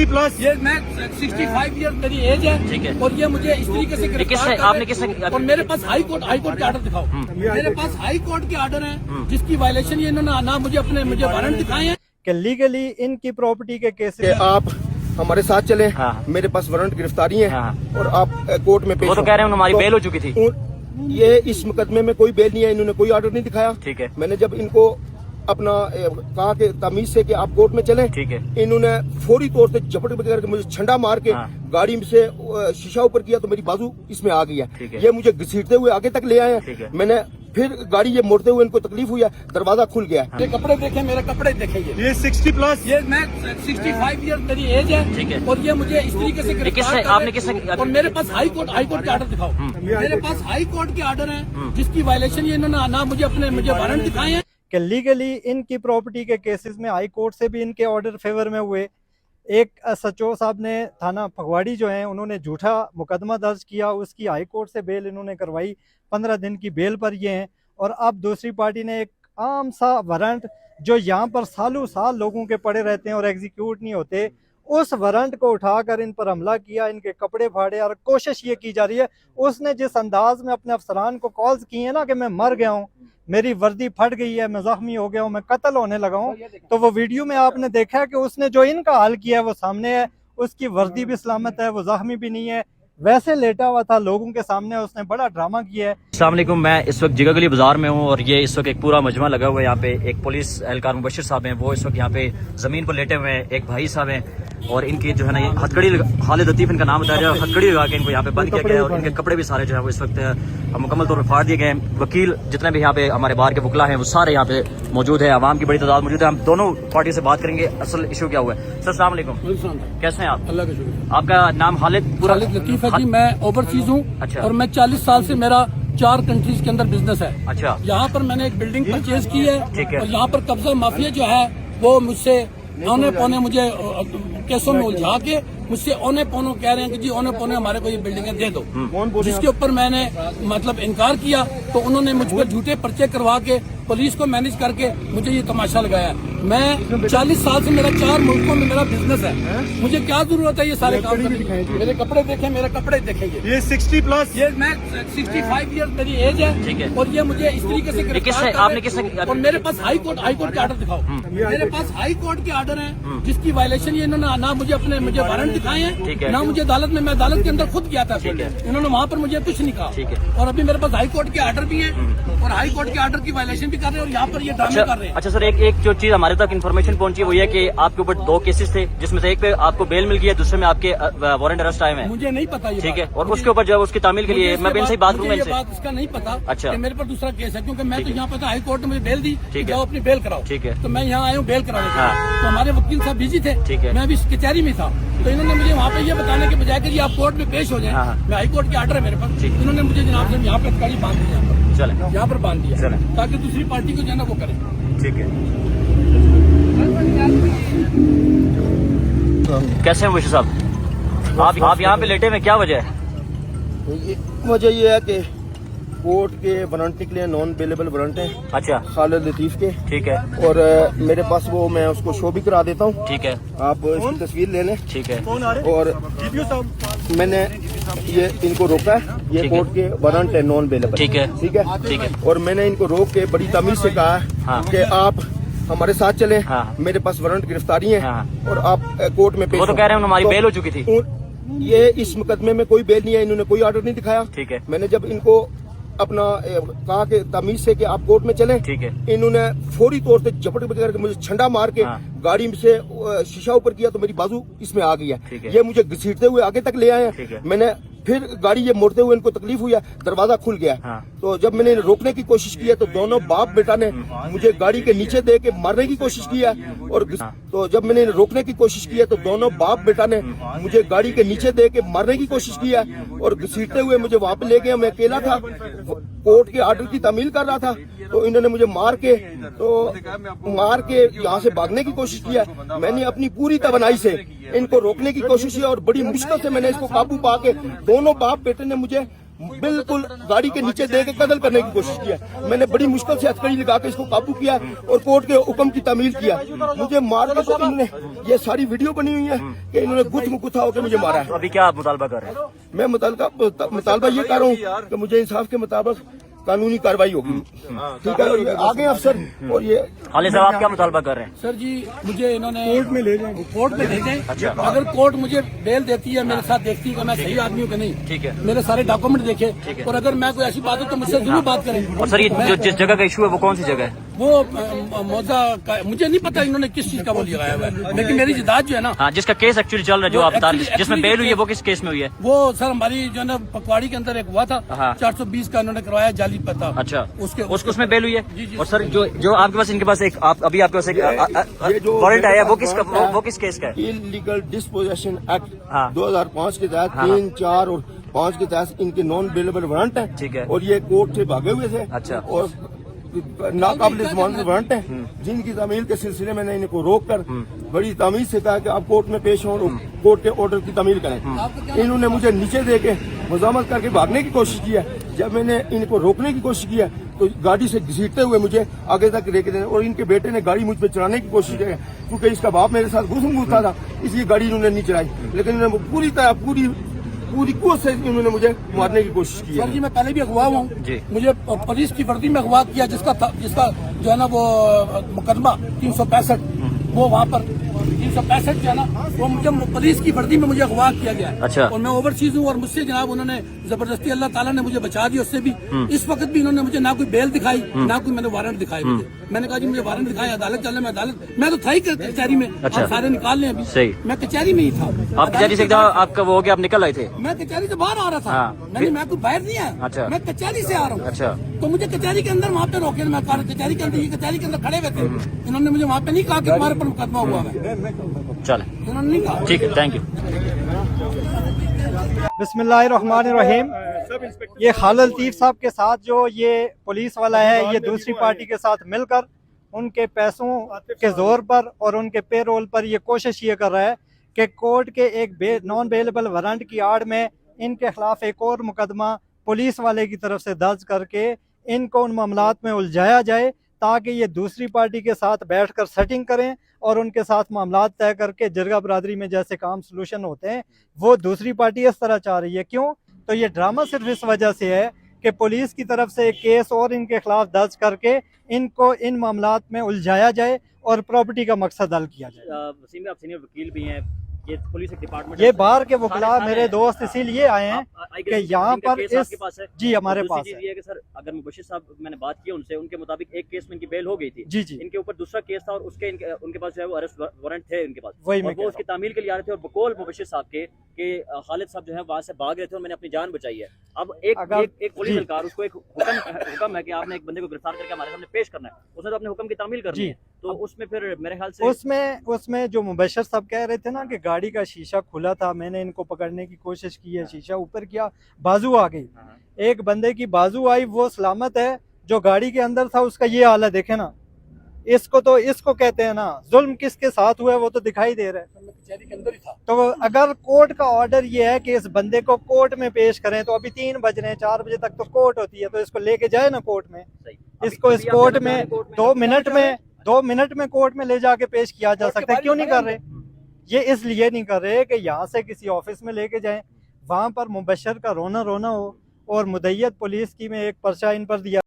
Plus ये मैं 65 year मेरी एज है। ठीक है। और ये मुझे इस तरीके से गिरफ्तार कर आपने रहे हैं। किसने और मेरे पास हाई कोर्ट के आर्डर दिखाओ। मेरे पास हाई कोर्ट के आर्डर हैं जिसकी वायलेशन ये इन्होंने ना मुझे वारंट दिखाए हैं कि लीगली इनकी प्रॉपर्टी के केसेस आप हमारे साथ चले। हाँ। मेरे पास वारंट गिरफ्तारी है। हाँ। और आप कोर्ट में पेश वो तो हो। कह रहे हैं हमारी बेल हो चुकी थी। ये इस मुकदमे में कोई बेल नहीं है, इन्होंने कोई ऑर्डर नहीं दिखाया। ठीक है। मैंने जब इनको अपना कहा कि तमीज से कि आप कोर्ट में चलें, ठीक है। इन्होंने फौरी तौर से झपट करके मुझे छंडा मार के हाँ। गाड़ी में से शीशा ऊपर किया तो मेरी बाजू इसमें आ गई ठीक है। है। ये मुझे घसीटते हुए आगे तक ले आए ठीक हैं। है। मैंने फिर गाड़ी ये मोड़ते हुए इनको तकलीफ हुई है, दरवाजा खुल गया है। मेरे कपड़े देखे, मेरे कपड़े देखे। ये 60 प्लस ये मैं 65 ईयर मेरी एज है। ठीक है। और ये मुझे इस तरीके से गिरफ्तार किसने- कर रहे आपने हैं। किसने- और मेरे पास हाई कोर्ट के आर्डर दिखाओ। मेरे पास हाई कोर्ट के आर्डर हैं जिसकी वायलेशन ये इन्होंने ना मुझे वारंट दिखाए हैं। कि लीगली इनकी प्रॉपर्टी के केसेस में हाई कोर्ट से भी इनके ऑर्डर फेवर में हुए। एक सचो साहब ने थाना फगवाड़ी जो है उन्होंने झूठा मुकदमा दर्ज किया, उसकी हाई कोर्ट से बेल इन्होंने करवाई, 15 दिन की बेल पर ये हैं। और अब दूसरी पार्टी ने एक आम सा वारंट जो यहाँ पर सालों साल लोगों के पड़े रहते हैं और एग्जीक्यूट नहीं होते, उस वारंट को उठाकर इन पर हमला किया, इनके कपड़े फाड़े। और कोशिश ये की जा रही है, उसने जिस अंदाज में अपने अफसरान को कॉल्स की है ना कि मैं मर गया हूँ, मेरी वर्दी फट गई है, मैं जख्मी हो गया हूँ, मैं कत्ल होने लगा हूँ, तो वो वीडियो में आपने देखा है कि उसने जो इनका हाल किया है वो सामने है। उसकी वर्दी भी सलामत है, वो जख्मी भी नहीं है, वैसे लेटा हुआ था लोगों के सामने, उसने बड़ा ड्रामा किया है। अस्सलाम वालेकुम, मैं इस वक्त जिगागली बाजार में हूँ और ये इस वक्त एक पूरा मजमा लगा हुआ है। यहाँ पे एक पुलिस एहलकार मुबशिर साहब हैं, वो इस वक्त यहाँ पे जमीन पर लेटे हुए हैं। एक भाई साहब हैं और इनकी जो है ना ये हथकड़ी, खालिद लतीफ इनका नाम बताया जाए, हथकड़ी लगा के इनको यहाँ पे बंद किया गया है। और इनके कपड़े भी सारे जो है वो इस वक्त मुकम्मल तौर पर फाड़ दिए गए हैं। वकील जितने भी यहाँ पे हमारे बाहर के वकला हैं वो सारे यहाँ पे मौजूद है, आवाम की बड़ी तादाद मौजूद है। हम दोनों पार्टी से बात करेंगे असल इशू क्या हुआ है। सर अस्सलाम वालेकुम, कैसे हैं आप? अल्लाह का शुक्र। आपका नाम खालिद लतीफ है जी, मैं ओवरसीज हूँ। अच्छा। और मैं 40 साल से मेरा 4 कंट्रीज के अंदर बिजनेस है। अच्छा। यहाँ पर मैंने एक बिल्डिंग परचेज की है। ठीक है। और यहाँ पर कब्जा माफिया जो है वो मुझसे औने पौने मुझे केसों में उलझा के मुझसे औने पौने कह रहे हैं कि जी औने पौने हमारे को ये बिल्डिंगें दे दो। जिसके ऊपर मैंने मतलब इनकार किया तो उन्होंने मुझ पर झूठे पर्चे करवा के पुलिस को मैनेज करके मुझे ये तमाशा लगाया। मैं 40 साल से मेरा 4 मुल्कों में मेरा बिजनेस है, मुझे क्या जरूरत है ये सारे काम करने की? मेरे कपड़े देखे, मेरे कपड़े देखे। ये 60 प्लस ये मैं 65 ईयर मेरी एज है। ठीक है। और ये मुझे इस तरीके से गिरफ्तार किसने- कर रहे आपने हैं। किसने- और मेरे पास हाई कोर्ट के आर्डर दिखाओ। मेरे पास हाई कोर्ट के आर्डर हैं जिसकी वायलेशन ये इन्होंने ना मुझे वारंट दिखाए ठीक हैं, है। ना मुझे अदालत में, मैं अदालत के अंदर खुद गया था। ठीक है। इन्होंने वहाँ पर मुझे कुछ नहीं कहा। ठीक है। और अभी मेरे पास हाई कोर्ट के आर्डर भी हैं और हाई कोर्ट के आर्डर की वायलेशन भी कर रहे हैं और यहाँ पर ये ड्रामे कर रहे हैं। अच्छा सर, एक जो चीज हमारे तक इन्फॉर्मेशन पहुंची वो ये कि आपके ऊपर 2 केसेस थे, जिसमें से एक पे आपको बेल मिल गई है, दूसरे में आपके वारंट अरेस्ट आए हैं। मुझे नहीं पता ये ठीक है। बात। और उसके ऊपर जो है उसकी तामील के लिए मैं इनसे ही बात करूंगा मुझे ये इनसे। बात इसका नहीं पता। अच्छा। कि मेरे पर दूसरा केस है, क्योंकि मैं ठीक तो है। यहाँ पे था, हाई कोर्ट ने मुझे बेल दी, ठीक है। जाओ अपनी बेल कराओ। ठीक है। तो मैं यहाँ आया हूँ बेल कराने के लिए। हाँ। तो हमारे वकील साहब बिजी थे, ठीक है। मैं अभी कचहरी में था, तो इन्होंने मुझे वहाँ पे ये बताने के बजाय कि आप कोर्ट में पेश हो जाए। हाँ। मैं हाई कोर्ट के आर्डर है मेरे पास, ठीक है। इन्होंने मुझे जनाब से यहाँ पे अटकाड़ी बांध दी, चले यहाँ पर बांध दिया चलें। ताकि दूसरी पार्टी को जो है ना वो करे। ठीक है। कैसे हैं मुबशिर साहब? आप यहाँ पे लेटे में क्या वजह है? वजह ये है कि कोर्ट के वारंट निकले, नॉन अवेलेबल वारंट है अच्छा। खालिद लतीफ के। ठीक है। और मेरे पास वो, मैं उसको शो भी करा देता हूँ, ठीक है। आप इसकी तस्वीर ले लें। ठीक है। और मैंने ये इनको रोका है, ये ठीक है। कोर्ट के वारंट है नॉन अवेलेबल। ठीक है। ठीक है। ठीक है। और मैंने इनको रोक के बड़ी तमीज से कहा हाँ। कि आप हमारे साथ चले। हाँ। मेरे पास वारंट गिरफ्तारी है। हाँ। और आप कोर्ट में पेश वो तो हो। कह रहे हैं हमारी तो बेल हो चुकी थी। ये इस मुकदमे में कोई बेल नहीं है, इन्होंने कोई ऑर्डर नहीं दिखाया। ठीक है। मैंने जब इनको अपना कहा कि तमीज से कि आप कोर्ट में चलें, ठीक है। इन्होंने फौरी तौर से झपट करके मुझे छंडा मार के हाँ। गाड़ी में से शीशा ऊपर किया तो मेरी बाजू इसमें आ गई ठीक है। है। ये मुझे घसीटते हुए आगे तक ले आए ठीक हैं। है। मैंने फिर गाड़ी ये मोड़ते हुए इनको तकलीफ हुई है, दरवाजा खुल गया है। हाँ। तो जब मैंने इन्हें रोकने की कोशिश की है तो दोनों बाप बेटा ने मुझे गाड़ी के नीचे दे के मारने की कोशिश की है। और हाँ। तो जब मैंने इन्हें रोकने की कोशिश की है तो दोनों बाप बेटा ने मुझे गाड़ी के नीचे दे के मारने की कोशिश की है और घसीटते हुए मुझे वहां पे ले गए। मैं अकेला था, कोर्ट के आर्डर की तामील कर रहा था, तो इन्होंने मुझे मार के यहाँ से भागने की कोशिश की है। मैंने अपनी पूरी तवनाई से इनको रोकने की कोशिश की और बड़ी मुश्किल से मैंने इसको काबू पा के दोनों बाप बेटे ने मुझे बिल्कुल गाड़ी के नीचे दे के कत्ल करने की कोशिश की है। मैंने बड़ी मुश्किल से हथकड़ी लगा के इसको काबू किया और कोर्ट के हुक्म की तामील किया। मुझे मार के तो इन्होंने, ये सारी वीडियो बनी हुई है कि इन्होंने गुत्था होकर मुझे मारा है। अभी क्या आप मुतालबा कर रहे हैं? मैं मुतालबा ये कर रहा हूँ कि मुझे इंसाफ के मुताबिक कानूनी कार्रवाई होगी। ठीक है, और ये आगे अफसर और ये खालिद साहब आप क्या मुतालबा कर रहे हैं? सर जी मुझे इन्होंने कोर्ट में ले जाएं। अच्छा। अगर कोर्ट मुझे बेल देती है, मेरे साथ देखती है कि मैं सही आदमी हूँ कि नहीं, ठीक है, मेरे सारे डॉक्यूमेंट देखे, और अगर मैं कोई ऐसी बात हो तो मुझसे जरूर बात करें। और सर ये जो जिस जगह का इशू है वो कौन सी जगह है? वो मौजा का मुझे नहीं पता इन्होंने किस चीज का वो लगाया हुआ है, लेकिन मेरी जायदाद जो है ना, हाँ, जिसका केस एक्चुअली चल रहा है, जो आप बता रहे हैं, जिसमें बेल हुई है, वो किस केस में हुई है? वो सर हमारी जो है ना पकवाड़ी के अंदर एक हुआ था, हाँ। 420 का इन्होंने करवाया जाली पता। अच्छा, उसके उसमें बेल हुई है। जी, जी। और सर जो आपके पास, इनके पास एक अभी आपके पास एक वारंट आया, वो किस केस का है? इलीगल डिस्पोजेशन एक्ट हाँ। 2005 के तहत 3, 4 और 5 के तहत इनके नॉन बेलेबल वारंट है। ठीक है। और ये कोर्ट से भागे हुए थे। अच्छा। और नाकाबिल जमानत वारंट है, जिनकी तामील के सिलसिले में इनको रोक कर बड़ी तामील से कहा कि आप कोर्ट में पेश हों और कोर्ट के ऑर्डर की तामील करें। इन्होंने मुझे नीचे दे के मुजामत करके भागने की कोशिश की है। जब मैंने इनको रोकने की कोशिश की है तो गाड़ी से घसीटते हुए मुझे आगे तक लेके देने, और इनके बेटे ने गाड़ी मुझ पर चलाने की कोशिश की है, क्योंकि इसका बाप मेरे साथ घुसा था, इसलिए गाड़ी इन्होंने नहीं चलाई। लेकिन इन्होंने पूरी तरह पूरी कोशिश से इन्होंने मुझे मारने की कोशिश की है। सर जी मैं पहले भी अगवा हुआ हूँ, मुझे पुलिस की वर्दी में अगवा किया, जिसका जो है ना वो मुकदमा 365 वो वहाँ पर 365 जो है ना वो मुझे पुलिस की वर्दी में मुझे अगवा किया गया है। अच्छा। और मैं ओवरसीज हूँ, और मुझसे जनाब उन्होंने जबरदस्ती, अल्लाह ताला ने मुझे बचा दिया उससे भी। इस वक्त भी इन्होंने मुझे ना कोई बेल दिखाई, ना कोई मैंने वारंट दिखाई मुझे। मैंने कहा जी मुझे वारंट दिखाया, अदालत चलने में, अदालत मैं तो था ही कचहरी में। अच्छा। आप सारे निकाल लें अभी। सही। मैं कचहरी में ही था। आप कचहरी से आपका वो हो गया, आप निकल आए थे? मैं कचहरी से बाहर आ रहा था। हाँ। मैं कोई बाहर नहीं आया। अच्छा। मैं कचहरी से आ रहा हूँ। अच्छा। तो मुझे कचहरी के अंदर वहाँ पे रोके, मैं कचहरी के अंदर, ये कचहरी के अंदर खड़े हुए थे। इन्होंने मुझे वहाँ पे नहीं कहा कि तुम्हारे पर मुकदमा हुआ है, चले, इन्होंने नहीं कहा। ठीक है, थैंक यू। बिस्मिल्लाहिर्रहमानिर्रहीम। ये खालिद लतीफ़ साहब के साथ जो ये पुलिस वाला है, ये दूसरी पार्टी के साथ मिलकर उनके पैसों के जोर पर और उनके पेरोल पर ये कोशिश ये कर रहा है कि कोर्ट के एक नॉन बेलेबल वारंट की आड़ में इनके खिलाफ एक और मुकदमा पुलिस वाले की तरफ से दर्ज करके इनको उन मामलात में उलझाया जाए, ताकि ये दूसरी पार्टी के साथ बैठकर सेटिंग करें और उनके साथ मामलात तय करके जरगा बरादरी में जैसे काम सलूशन होते हैं वो दूसरी पार्टी इस तरह चाह रही है। क्यों? तो ये ड्रामा सिर्फ इस वजह से है कि पुलिस की तरफ से एक केस और इनके खिलाफ दर्ज करके इनको इन मामलात में उलझाया जाए और प्रॉपर्टी का मकसद हल किया जाए। वसीम आप सीनियर वकील भी हैं, ये पुलिस डिपार्टमेंट, ये बाहर के वकला मेरे दोस्त इसीलिए आए हैं कि यहाँ पर इस जी हमारे पास चीज ये है कि सर अगर मुबशिर साहब, मैंने बात की उनसे, उनके मुताबिक एक केस में इनकी बेल हो गई थी जी जी, इनके ऊपर दूसरा केस था और उसके उनके पास जो है वो अरेस्ट वारंट थे इनके पास, वही और वो उसकी तामील के लिए आ रहे थे, और बकौल मुबशिर साहब के खालिद साहब जो है वहाँ से भाग रहे थे और मैंने अपनी जान बचाई है। अब एक पुलिस एहलकार, उसको एक हुक्म है कि आपने एक बंदे को गिरफ्तार करके हमारे सामने पेश करना है, उसने तो अपने हुक्म की तामील करनी है, तो उसमें फिर मेरे ख्याल से उसमें जो मुबशिर साहब कह रहे थे ना कि गाड़ी का शीशा खुला था, मैंने इनको पकड़ने की कोशिश की है, शीशा ऊपर किया, बाजू आ गई, एक बंदे की बाजू आई, वो सलामत है, जो गाड़ी के अंदर था उसका ये हाल है, देखे ना, इसको कहते हैं ना जुल्म किसके साथ हुआ है वो तो दिखाई दे रहा है। कचहरी के अंदर ही था। तो अगर कोर्ट का ऑर्डर ये है कि इस बंदे को कोर्ट में पेश करें, तो अभी 3 बज रहे हैं, 4 बजे तक तो कोर्ट होती है, तो इसको लेके जाए ना कोर्ट में, इसको इस कोर्ट में 2 मिनट में कोर्ट में ले जाके पेश किया जा सकता है। क्यों नहीं कर रहे? ये इसलिए नहीं कर रहे कि यहाँ से किसी ऑफिस में लेके जाएं, वहाँ पर मुबशर का रोना हो और मुद्दत पुलिस की में एक पर्चा इन पर दिया